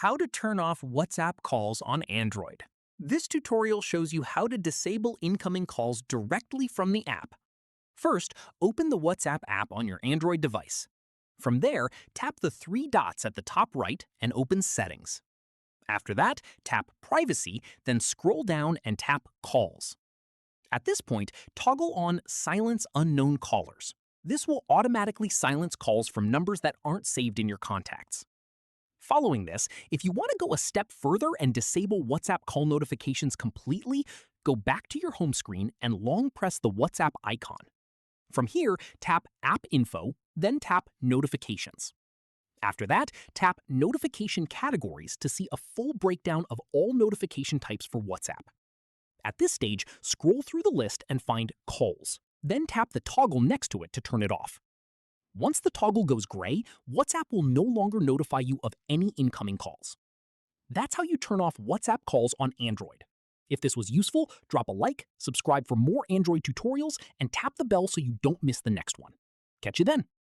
How to turn off WhatsApp calls on Android. This tutorial shows you how to disable incoming calls directly from the app. First, open the WhatsApp app on your Android device. From there, tap the three dots at the top right and open Settings. After that, tap Privacy, then scroll down and tap Calls. At this point, toggle on Silence Unknown Callers. This will automatically silence calls from numbers that aren't saved in your contacts. Following this, if you want to go a step further and disable WhatsApp call notifications completely, go back to your home screen and long press the WhatsApp icon. From here, tap App Info, then tap Notifications. After that, tap Notification Categories to see a full breakdown of all notification types for WhatsApp. At this stage, scroll through the list and find Calls, then tap the toggle next to it to turn it off. Once the toggle goes gray, WhatsApp will no longer notify you of any incoming calls. That's how you turn off WhatsApp calls on Android. If this was useful, drop a like, subscribe for more Android tutorials, and tap the bell so you don't miss the next one. Catch you then.